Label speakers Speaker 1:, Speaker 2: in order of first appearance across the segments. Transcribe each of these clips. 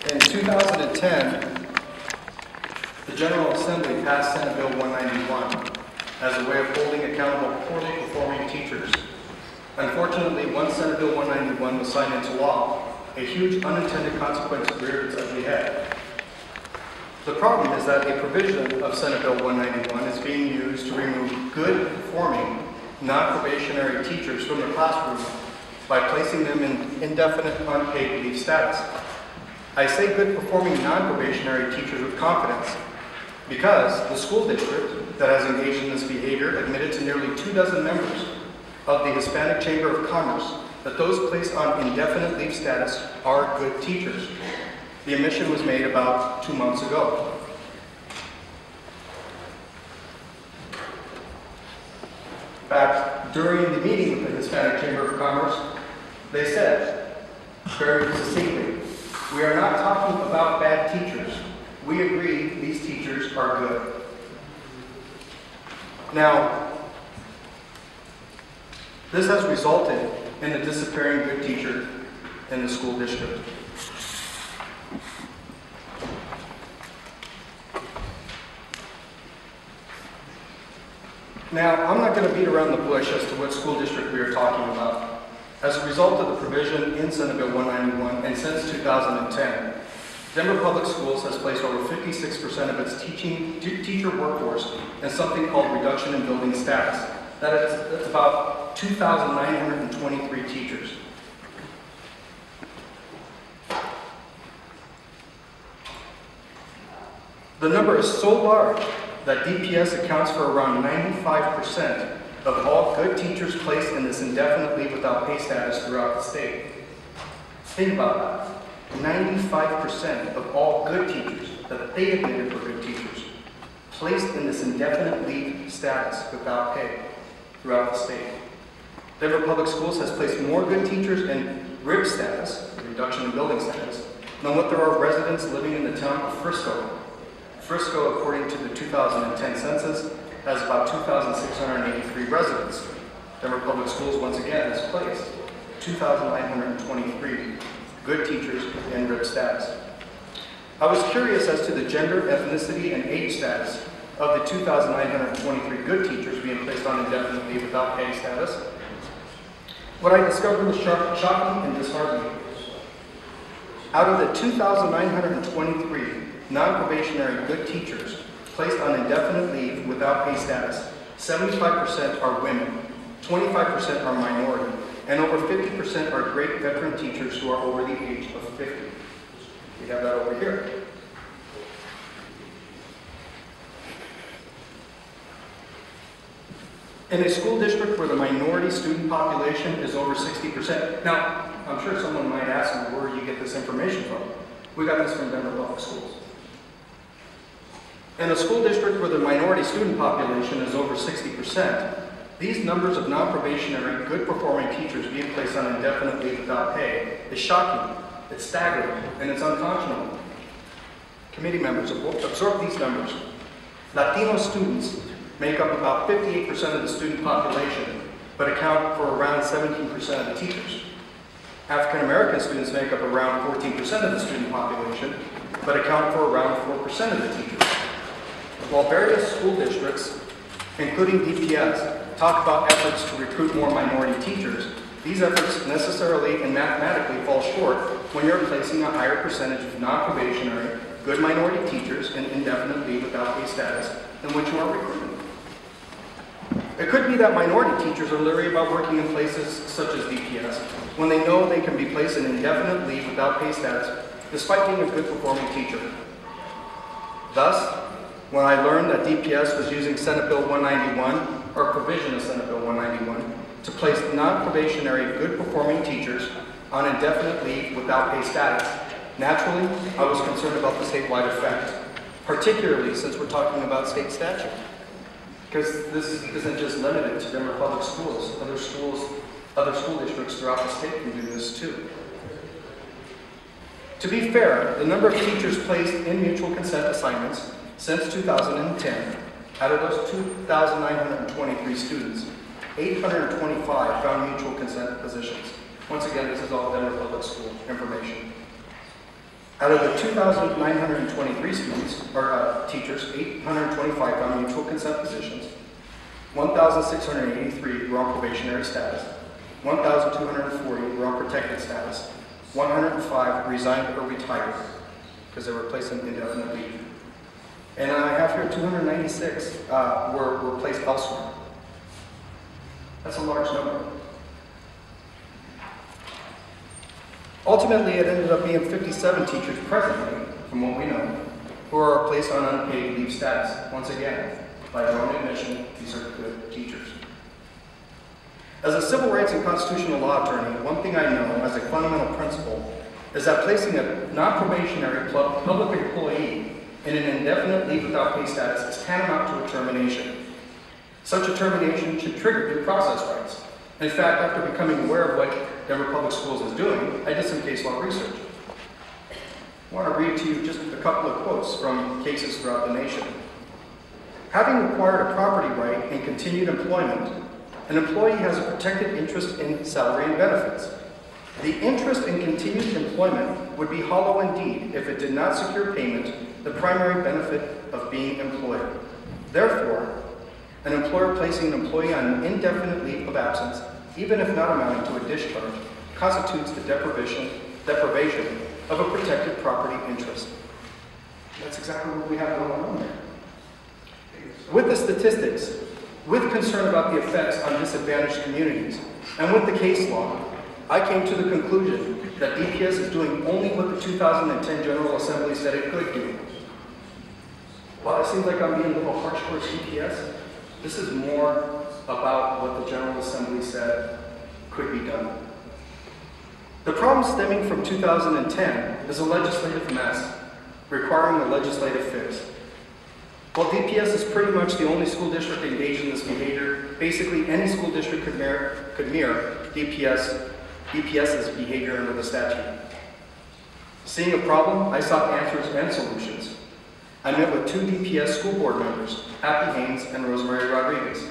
Speaker 1: In 2010, the General Assembly passed Senate Bill 191 as a way of holding accountable poorly performing teachers. Unfortunately, once Senate Bill 191 was signed into law, a huge unintended consequence reared its ugly head. The problem is that a provision of Senate Bill 191 is being used to remove good performing non-probationary teachers from the classroom by placing them in indefinite unpaid leave status. I say good performing non-probationary teachers with confidence because the school district that has engaged in this behavior admitted to nearly 24 members of the Hispanic Chamber of Commerce that those placed on indefinite leave status are good teachers. The admission was made about 2 months ago. In fact, during the meeting with the Hispanic Chamber of Commerce, they said very succinctly, "We are not talking about bad teachers. We agree these teachers are good." Now, this has resulted in the disappearing good teacher in the school district. Now, I'm not going to beat around the bush as to what school district we are talking about. As a result of the provision in Senate Bill 191 and since 2010, Denver Public Schools has placed over 56% of its teacher workforce in something called reduction in building status. That's about 2,923 teachers. The number is so large that DPS accounts for around 95% of all good teachers placed in this indefinite leave without pay status throughout the state. Think about that. 95% of all good teachers that they admitted were good teachers placed in this indefinite leave status without pay throughout the state. Denver Public Schools has placed more good teachers in RIB status, reduction in building status, than what there are residents living in the town of Frisco. Frisco, according to the 2010 census, has about 2,683 residents. Denver Public Schools, once again, has placed 2,923 good teachers in RIB status. I was curious as to the gender, ethnicity, and age status of the 2,923 good teachers being placed on indefinite leave without pay status. What I discovered was shocking and disheartening. Out of the 2,923 non-probationary good teachers placed on indefinite leave without pay status, 75% are women, 25% are minority, and over 50% are great veteran teachers who are over the age of 50. We have that over here. In a school district where the minority student population is over 60%. Now, I'm sure someone might ask me where you get this information from. We got this from Denver Public Schools. In a school district where the minority student population is over 60%, these numbers of non-probationary, good-performing teachers being placed on indefinite leave without pay is shocking, it's staggering, and it's unconscionable. Committee members, absorb these numbers. Latino students make up about 58% of the student population, but account for around 17% of the teachers. African American students make up around 14% of the student population, but account for around 4% of the teachers. While various school districts, including DPS, talk about efforts to recruit more minority teachers, these efforts necessarily and mathematically fall short when you're placing a higher percentage of non-probationary, good minority teachers in indefinite leave without pay status than what you are recruiting. It could be that minority teachers are leery about working in places such as DPS when they know they can be placed in indefinite leave without pay status despite being a good performing teacher. Thus, when I learned that DPS was using Senate Bill 191, or provision of Senate Bill 191, to place non-probationary, good-performing teachers on indefinite leave without pay status, naturally, I was concerned about the statewide effect, particularly since we're talking about state statute. Because this isn't just limited to Denver Public Schools. Other school districts throughout the state can do this too. To be fair, the number of teachers placed in mutual consent assignments since 2010, out of those 2,923 students, 825 found mutual consent positions. Once again, this is all Denver Public School information. Out of the 2,923 students, or teachers, 825 found mutual consent positions, 1,683 were on probationary status, 1,240 were on protected status, 105 resigned or retired because they were placed on indefinite leave. And I have here 296 were placed elsewhere. That's a large number. Ultimately, it ended up being 57 teachers presently, from what we know, who are placed on unpaid leave status. Once again, by their own admission, these are good teachers. As a civil rights and constitutional law attorney, one thing I know as a fundamental principle is that placing a non-probationary public employee in an indefinite leave without pay status is tantamount to a termination. Such a termination should trigger due process rights. In fact, after becoming aware of what Denver Public Schools is doing, I did some case law research. I want to read to you just a couple of quotes from cases throughout the nation. Having acquired a property right in continued employment, an employee has a protected interest in salary and benefits. The interest in continued employment would be hollow indeed if it did not secure payment, the primary benefit of being employed. Therefore, an employer placing an employee on an indefinite leave of absence, even if not amounting to a discharge, constitutes the deprivation of a protected property interest. That's exactly what we have going on there. With the statistics, with concern about the effects on disadvantaged communities, and with the case law, I came to the conclusion that DPS is doing only what the 2010 General Assembly said it could do. While it seems like I'm being a little harsh towards DPS, this is more about what the General Assembly said could be done. The problem stemming from 2010 is a legislative mess requiring a legislative fix. While DPS is pretty much the only school district engaged in this behavior, basically any school district could mirror DPS's behavior under the statute. Seeing a problem, I sought answers and solutions. I met with 2 DPS school board members, Happy Haynes and Rosemary Rodriguez.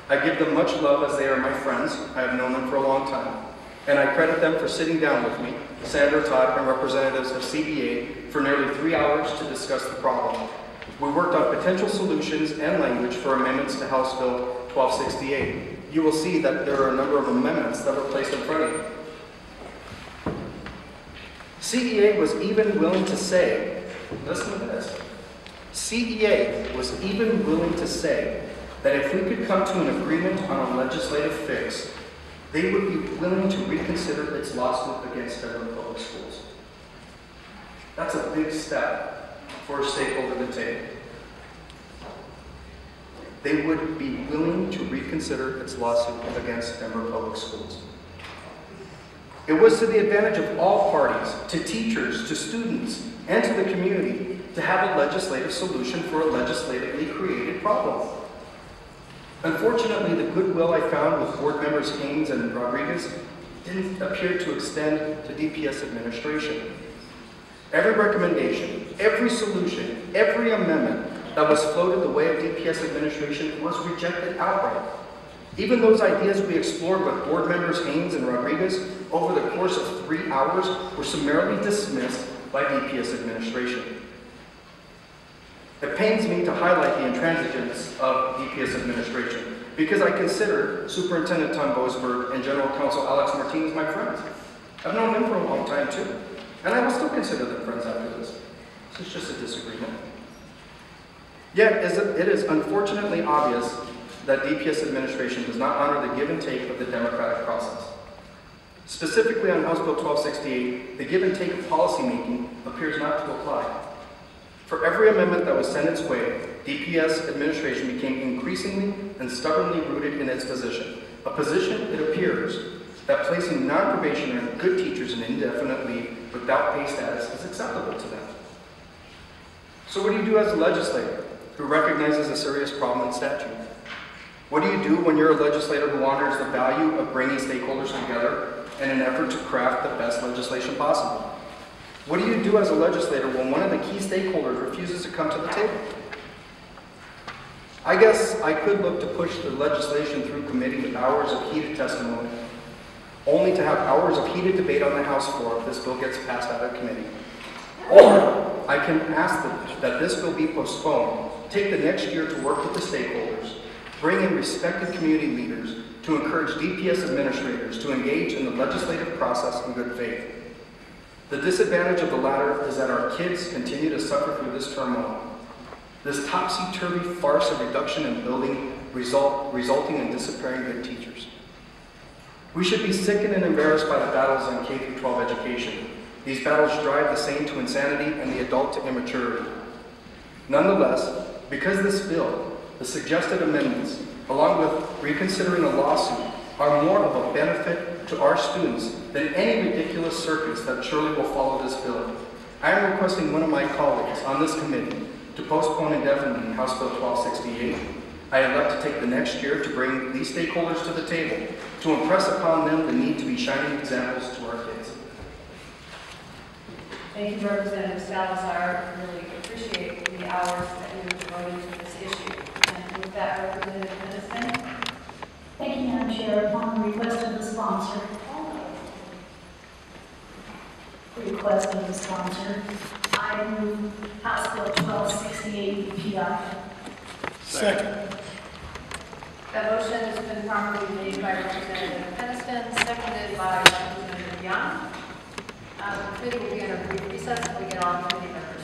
Speaker 1: I give them much love as they are my friends. I have known them for a long time. And I credit them for sitting down with me, Senator Todd, and representatives of CBA for nearly 3 hours to discuss the problem. We worked on potential solutions and language for amendments to House Bill 1268. You will see that there are a number of amendments that were placed in front of you. CEA was even willing to say, listen to this, CEA was even willing to say that if we could come to an agreement on a legislative fix, they would be willing to reconsider its lawsuit against Denver Public Schools. That's a big step for a stakeholder to take. They would be willing to reconsider its lawsuit against Denver Public Schools. It was to the advantage of all parties, to teachers, to students, and to the community to have a legislative solution for a legislatively created problem. Unfortunately, the goodwill I found with board members Haynes and Rodriguez didn't appear to extend to DPS administration. Every recommendation, every solution, every amendment that was floated the way of DPS administration was rejected outright. Even those ideas we explored with board members Haynes and Rodriguez over the course of 3 hours were summarily dismissed by DPS administration. It pains me to highlight the intransigence of DPS administration because I consider Superintendent Tom Boasberg and General Counsel Alex Martinez my friends. I've known them for a long time too, and I will still consider them friends after this. This is just a disagreement. Yet, it is unfortunately obvious that DPS administration does not honor the give and take of the democratic process. Specifically on House Bill 1268, the give and take of policymaking appears not to apply. For every amendment that was sent its way, DPS administration became increasingly and stubbornly rooted in its position, a position, it appears, that placing non-probationary good teachers in indefinite leave without pay status is acceptable to them. So what do you do as a legislator who recognizes a serious problem in statute? What do you do when you're a legislator who honors the value of bringing stakeholders together in an effort to craft the best legislation possible? What do you do as a legislator when one of the key stakeholders refuses to come to the table? I guess I could look to push the legislation through committee with hours of heated testimony, only to have hours of heated debate on the House floor if this bill gets passed out of committee. Or I can ask that this bill be postponed, take the next year to work with the stakeholders, bring in respected community leaders to encourage DPS administrators to engage in the legislative process in good faith. The disadvantage of the latter is that our kids continue to suffer through this turmoil. This topsy-turvy farce of reduction in building resulting in disappearing good teachers. We should be sickened and embarrassed by the battles on K-12 education. These battles drive the sane to insanity and the adult to immaturity. Nonetheless, because this bill, the suggested amendments, along with reconsidering a lawsuit, are more of a benefit to our students than any ridiculous circus that surely will follow this bill, I am requesting one of my colleagues on this committee to postpone indefinitely House Bill 1268. I elect to take the next year to bring these stakeholders to the table to impress upon them the need to be shining examples to our kids.
Speaker 2: Thank you, Representative Salazar. I really appreciate the hours that you devoted to this issue. And with that, Representative Henderson.
Speaker 3: Thank you, Madam Chair. Upon the request of the sponsor, I move House Bill 1268 be PI.
Speaker 4: Second.
Speaker 2: That motion has been properly made by Representative Henderson, seconded by Representative Young. The committee will be in a brief recess until we get on committee members.